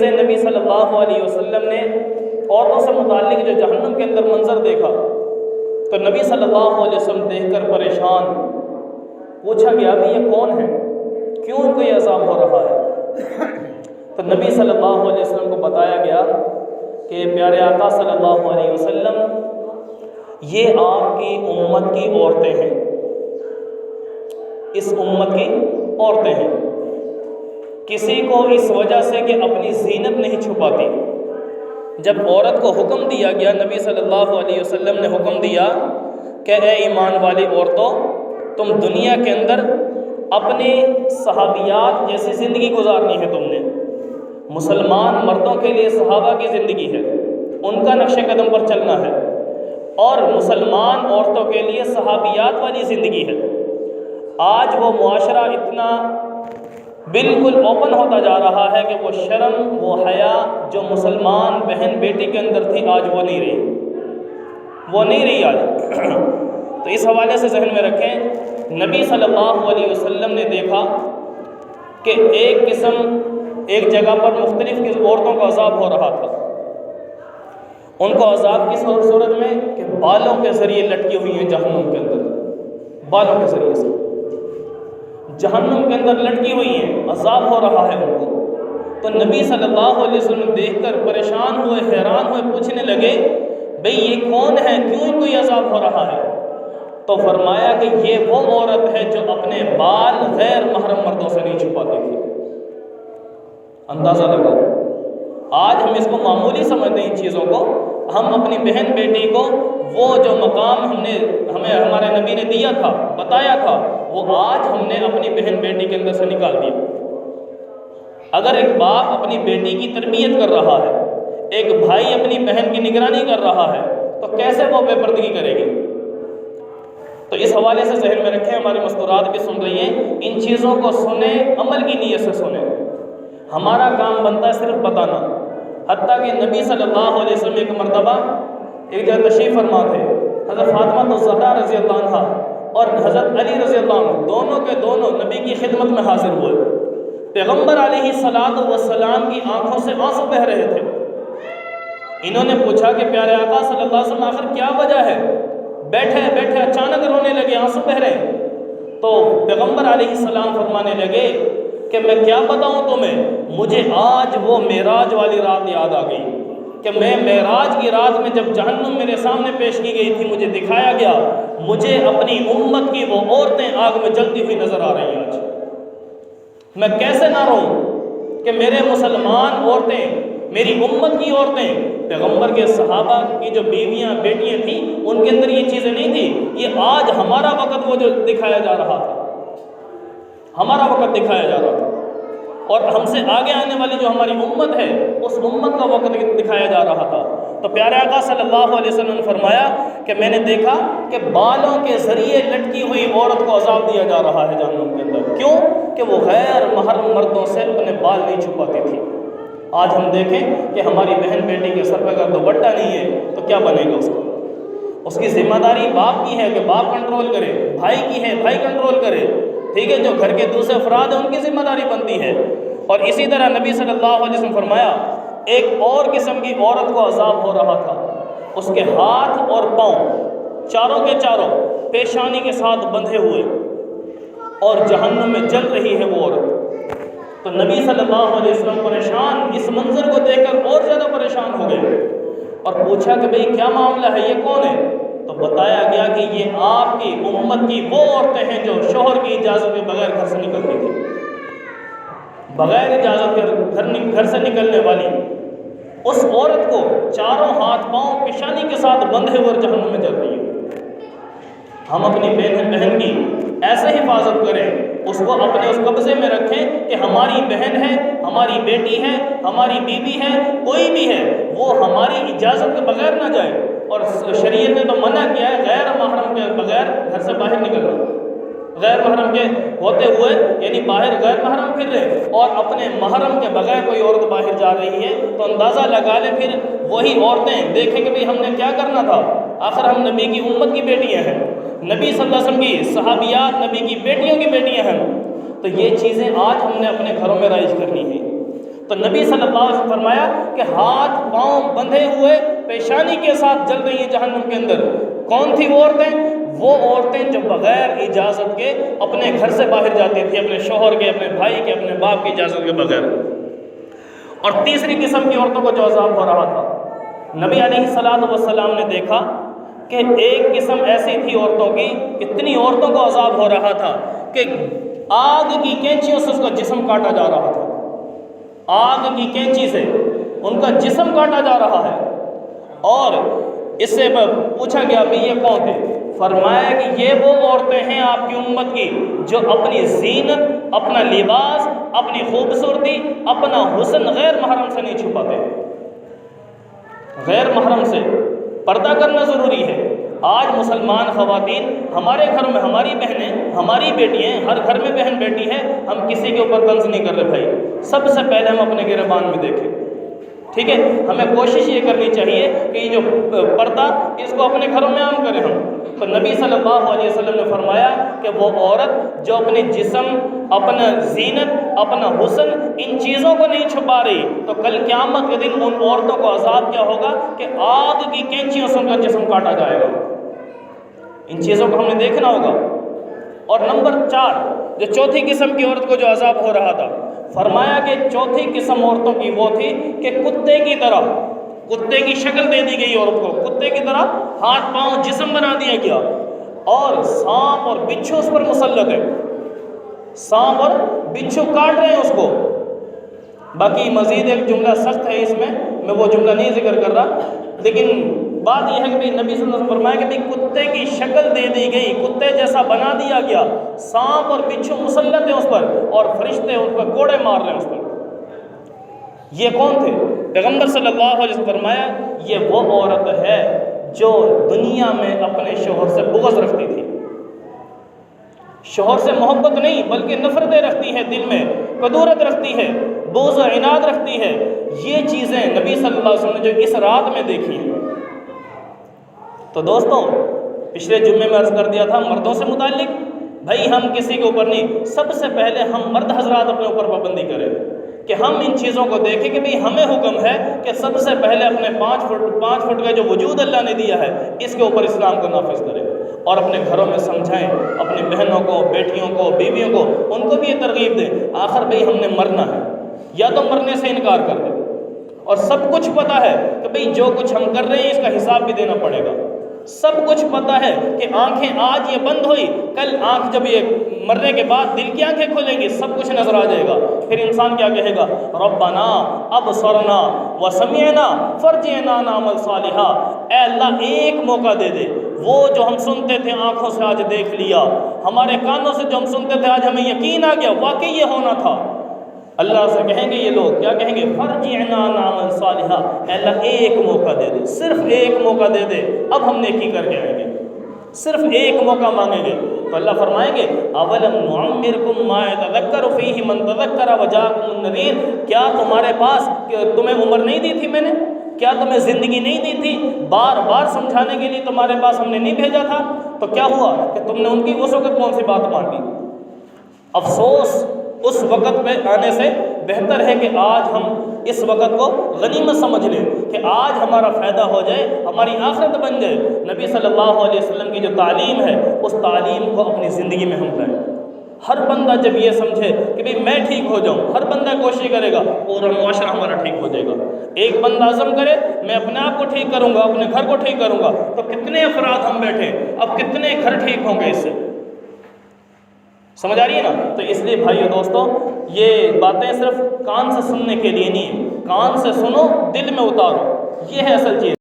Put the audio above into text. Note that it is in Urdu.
سے نبی صلی اللہ علیہ وسلم نے عورتوں سے متعلق جو جہنم کے اندر منظر دیکھا تو نبی صلی اللہ علیہ وسلم دیکھ کر پریشان، پوچھا گیا ابھی یہ کون ہے، کیوں ان کو یہ عذاب ہو رہا ہے؟ تو نبی صلی اللہ علیہ وسلم کو بتایا گیا کہ پیارے آقا صلی اللہ علیہ وسلم یہ آپ کی امت کی عورتیں ہیں، اس امت کی عورتیں ہیں، کسی کو اس وجہ سے کہ اپنی زینت نہیں چھپاتی۔ جب عورت کو حکم دیا گیا، نبی صلی اللہ علیہ وسلم نے حکم دیا کہ اے ایمان والی عورتوں، تم دنیا کے اندر اپنی صحابیات جیسی زندگی گزارنی ہے، تم نے مسلمان مردوں کے لیے صحابہ کی زندگی ہے، ان کا نقش قدم پر چلنا ہے، اور مسلمان عورتوں کے لیے صحابیات والی زندگی ہے۔ آج وہ معاشرہ اتنا بالکل اوپن ہوتا جا رہا ہے کہ وہ شرم، وہ حیا جو مسلمان بہن بیٹی کے اندر تھی آج وہ نہیں رہی آج۔ تو اس حوالے سے ذہن میں رکھیں، نبی صلی اللہ علیہ وسلم نے دیکھا کہ ایک جگہ پر مختلف عورتوں کا عذاب ہو رہا تھا۔ ان کو عذاب کی صورت میں کہ بالوں کے ذریعے لٹکی ہوئی ہیں جہنم کے اندر، بالوں کے ذریعے سے جہنم کے اندر لٹکی ہوئی ہیں، عذاب ہو رہا ہے ان کو۔ تو نبی صلی اللہ علیہ وسلم دیکھ کر پریشان ہوئے، حیران ہوئے، پوچھنے لگے بھئی یہ کون ہے، کیوں ان کو یہ عذاب ہو رہا ہے؟ تو فرمایا کہ یہ وہ عورت ہے جو اپنے بال غیر محرم مردوں سے نہیں چھپاتی تھی۔ اندازہ لگاؤ، آج ہم اس کو معمولی سمجھتے ہیں، ان چیزوں کو ہم اپنی بہن بیٹی کو وہ جو مقام ہمیں ہمارے نبی نے دیا تھا، بتایا تھا، وہ آج ہم نے اپنی بہن بیٹی کے اندر سے نکال دیا۔ اگر ایک باپ اپنی بیٹی کی تربیت کر رہا ہے، ایک بھائی اپنی بہن کی نگرانی کر رہا ہے، تو کیسے وہ بے پردگی کرے گی؟ تو اس حوالے سے ذہن میں رکھیں، ہماری مستورات بھی سن رہی ہیں، ان چیزوں کو سنیں، عمل کی نیت سے سنیں۔ ہمارا کام بنتا ہے صرف بتانا۔ حتیٰ کہ نبی صلی اللہ علیہ وسلم ایک مرتبہ ایک جگہ تشریف فرما تھے، حضرت فاطمہ الزہرا رضی اللہ عنہ اور حضرت علی رضی اللہ عنہ دونوں کے دونوں نبی کی خدمت میں حاضر ہوئے۔ پیغمبر علیہ السلام کی آنکھوں سے آنسو بہہ رہے تھے۔ انہوں نے پوچھا کہ پیارے آقا صلی اللہ علیہ وسلم آخر کیا وجہ ہے؟ بیٹھے بیٹھے اچانک رونے لگے، آنسو بہ رہے۔ تو پیغمبر علیہ السلام فرمانے لگے کہ میں کیا بتاؤں تمہیں، مجھے آج وہ معراج والی رات یاد آ گئی کہ میں معراج کی رات میں جب جہنم میرے سامنے پیش کی گئی تھی، مجھے دکھایا گیا، مجھے اپنی امت کی وہ عورتیں آگ میں جلتی ہوئی نظر آ رہی ہیں۔ آج میں کیسے نہ رہوں کہ میرے مسلمان عورتیں، میری امت کی عورتیں، پیغمبر کے صحابہ کی جو بیویاں بیٹیاں تھیں ان کے اندر یہ چیزیں نہیں تھیں، یہ آج ہمارا وقت وہ جو دکھایا جا رہا تھا، ہمارا وقت دکھایا جا رہا تھا، اور ہم سے آگے آنے والی جو ہماری امت ہے اس امت کا وقت دکھایا جا رہا تھا۔ تو پیارے آقا صلی اللہ علیہ وسلم نے فرمایا کہ میں نے دیکھا کہ بالوں کے ذریعے لٹکی ہوئی عورت کو عذاب دیا جا رہا ہے جہنم کے اندر، کیوں کہ وہ غیر محرم مردوں سے اپنے بال نہیں چھپاتی تھی۔ آج ہم دیکھیں کہ ہماری بہن بیٹی کے سر پہ اگر دوپٹہ نہیں ہے تو کیا بنے گا؟ اس کی ذمہ داری باپ کی ہے کہ باپ کنٹرول کرے، بھائی کی ہے بھائی کنٹرول کرے، ٹھیک ہے، جو گھر کے دوسرے افراد ہیں ان کی ذمہ داری بنتی ہے۔ اور اسی طرح نبی صلی اللہ علیہ وسلم فرمایا ایک اور قسم کی عورت کو عذاب ہو رہا تھا، اس کے ہاتھ اور پاؤں چاروں کے چاروں پیشانی کے ساتھ بندھے ہوئے اور جہنم میں جل رہی ہے وہ عورت۔ تو نبی صلی اللہ علیہ وسلم پریشان، اس منظر کو دیکھ کر اور زیادہ پریشان ہو گئے اور پوچھا کہ بھئی کیا معاملہ ہے، یہ کون ہے؟ تو بتایا گیا کہ یہ آپ کی امت کی وہ عورتیں ہیں جو شوہر کی اجازت کے بغیر گھر سے نکلتی تھی، بغیر اجازت کے گھر سے نکلنے والی اس عورت کو چاروں ہاتھ پاؤں پیشانی کے ساتھ بندھے ہوئے جہنم میں جل رہی ہے۔ ہم اپنی بہن کی ایسے حفاظت کریں، اس کو اپنے اس قبضے میں رکھیں کہ ہماری بہن ہے، ہماری بیٹی ہے، ہماری بیوی ہے، کوئی بھی ہے، وہ ہماری اجازت کے بغیر نہ جائے۔ اور شریعت نے تو منع کیا ہے غیر محرم کے بغیر گھر سے باہر نکلنا، غیر محرم کے ہوتے ہوئے یعنی باہر غیر محرم پھر رہے اور اپنے محرم کے بغیر کوئی عورت باہر جا رہی ہے تو اندازہ لگا لیں پھر وہی عورتیں دیکھیں کہ بھئی ہم نے کیا کرنا تھا، آخر ہم نبی کی امت کی بیٹیاں ہیں، نبی صلی اللہ علیہ وسلم کی صحابیات نبی کی بیٹیوں کی بیٹیاں ہیں۔ تو یہ چیزیں آج ہم نے اپنے گھروں میں رائج کرنی ہے۔ تو نبی صلی اللہ علیہ وسلم فرمایا کہ ہاتھ پاؤں بندھے ہوئے پیشانی کے ساتھ جل رہی ہیں جہنم کے اندر۔ کون تھی وہ عورتیں؟ وہ عورتیں جو بغیر اجازت کے اپنے گھر سے باہر جاتی تھی، اپنے شوہر کے، اپنے بھائی کے، اپنے باپ کی اجازت کے بغیر۔ اور تیسری قسم کی عورتوں کو جو عذاب ہو رہا تھا، نبی علیہ الصلوۃ والسلام نے دیکھا کہ ایک قسم ایسی تھی عورتوں کی، اتنی عورتوں کو عذاب ہو رہا تھا کہ آگ کی کینچیوں سے اس کا جسم کاٹا جا رہا تھا۔ آگ کی کینچی سے ان کا جسم کاٹا جا رہا ہے۔ اور اس سے پوچھا گیا بھی یہ کون تھے؟ فرمایا کہ یہ وہ عورتیں ہیں آپ کی امت کی جو اپنی زینت، اپنا لباس، اپنی خوبصورتی، اپنا حسن غیر محرم سے نہیں چھپاتے۔ غیر محرم سے پردہ کرنا ضروری ہے۔ آج مسلمان خواتین ہمارے گھروں میں، ہماری بہنیں، ہماری بیٹیاں، ہر گھر میں بہن بیٹی ہے، ہم کسی کے اوپر طنز نہیں کر رہے بھائی، سب سے پہلے ہم اپنے گریبان میں دیکھیں، ٹھیک ہے؟ ہمیں کوشش یہ کرنی چاہیے کہ یہ جو پردہ، اس کو اپنے گھروں میں عام کریں ہم۔ تو نبی صلی اللہ علیہ وسلم نے فرمایا کہ وہ عورت جو اپنے جسم، اپنا زینت، اپنا حسن، ان چیزوں کو نہیں چھپا رہی، تو کل قیامت کے دن ان عورتوں کو عذاب کیا ہوگا کہ آگ کی کینچیوں سے ان کا جسم کاٹا جائے گا۔ ان چیزوں کو ہم نے دیکھنا ہوگا۔ اور نمبر 4، جو چوتھی قسم کی عورت کو جو عذاب ہو رہا تھا، فرمایا کہ چوتھی قسم عورتوں کی وہ تھی کہ کتے کی طرح، کتے کی شکل دے دی گئی عورت کو، کتے کی طرح ہاتھ پاؤں جسم بنا دیا گیا، اور سانپ اور بچھو اس پر مسلط ہے، سانپ اور بچھو کاٹ رہے ہیں اس کو۔ باقی مزید ایک جملہ سخت ہے، اس میں وہ جملہ نہیں ذکر کر رہا، لیکن بات یہ ہے کہ نبی صلی اللہ علیہ وسلم فرمایا کہ کتے کی شکل دے دی گئی، کتے جیسا بنا دیا گیا، سانپ اور بچھو مسلط ہیں اس پر، اور فرشتے اس پر کوڑے مار رہے ہیں اس پر۔ یہ کون تھے؟ پیغمبر صلی اللہ علیہ وسلم فرمایا یہ وہ عورت ہے جو دنیا میں اپنے شوہر سے بغض رکھتی تھی، شوہر سے محبت نہیں بلکہ نفرتیں رکھتی ہے، دل میں کدورت رکھتی ہے، بغض و عناد رکھتی ہے۔ یہ چیزیں نبی صلی اللہ علیہ وسلم نے جو اس رات میں دیکھی ہیں۔ تو دوستوں، پچھلے جمعے میں عرض کر دیا تھا مردوں سے متعلق، بھائی ہم کسی کے اوپر نہیں، سب سے پہلے ہم مرد حضرات اپنے اوپر پابندی کریں کہ ہم ان چیزوں کو دیکھیں کہ بھئی ہمیں حکم ہے کہ سب سے پہلے اپنے 5 فٹ کا جو وجود اللہ نے دیا ہے اس کے اوپر اسلام کو نافذ کریں، اور اپنے گھروں میں سمجھائیں، اپنی بہنوں کو، بیٹیوں کو، بیویوں کو، ان کو بھی یہ ترغیب دیں۔ آخر بھئی ہم نے مرنا ہے، یا تو مرنے سے انکار کر دیں، اور سب کچھ پتہ ہے کہ بھئی جو کچھ ہم کر رہے ہیں اس کا حساب بھی دینا پڑے گا۔ سب کچھ پتہ ہے کہ آنکھیں آج یہ بند ہوئی، کل آنکھ جب یہ مرنے کے بعد دل کی آنکھیں کھلیں گی، سب کچھ نظر آ جائے گا۔ پھر انسان کیا کہے گا؟ ربنا ابصرنا وسمعنا فرجعنا نعمل صالحا، اے اللہ ایک موقع دے دے، وہ جو ہم سنتے تھے آنکھوں سے آج دیکھ لیا، ہمارے کانوں سے جو ہم سنتے تھے آج ہمیں یقین آ گیا واقعی یہ ہونا تھا۔ اللہ سے کہیں گے یہ لوگ، کیا کہیں گے؟ فرجعنا نعمل صالحا، اے اللہ ایک موقع دے دے، صرف ایک موقع دے دے، اب ہم نیکی کر کے آئیں گے، صرف ایک موقع مانگیں گے۔ تو اللہ فرمائیں گے اولم نعمرکم ما یتذکر فیہ من تذکر وجاءکم النذیر، کیا تمہارے پاس، تمہیں عمر نہیں دی تھی میں نے؟ کیا تمہیں زندگی نہیں دی تھی؟ بار بار سمجھانے کے لیے تمہارے پاس ہم نے نہیں بھیجا تھا؟ تو کیا ہوا کہ تم نے ان کی اس وقت کون سی بات مان لی؟ افسوس، اس وقت پہ آنے سے بہتر ہے کہ آج ہم اس وقت کو غنیمت سمجھ لیں کہ آج ہمارا فائدہ ہو جائے، ہماری آخرت بن جائے۔ نبی صلی اللہ علیہ وسلم کی جو تعلیم ہے اس تعلیم کو اپنی زندگی میں ہم لائیں۔ ہر بندہ جب یہ سمجھے کہ بھئی میں ٹھیک ہو جاؤں، ہر بندہ کوشش کرے گا پورا معاشرہ ہمارا ٹھیک ہو جائے گا۔ ایک بندہ عزم کرے میں اپنے آپ کو ٹھیک کروں گا، اپنے گھر کو ٹھیک کروں گا، تو کتنے افراد ہم بیٹھے، اب کتنے گھر ٹھیک ہوں گے اس سے؟ سمجھ آ رہی ہے نا؟ تو اس لیے بھائیو دوستو، یہ باتیں صرف کان سے سننے کے لیے نہیں ہیں، کان سے سنو، دل میں اتارو، یہ ہے اصل چیز۔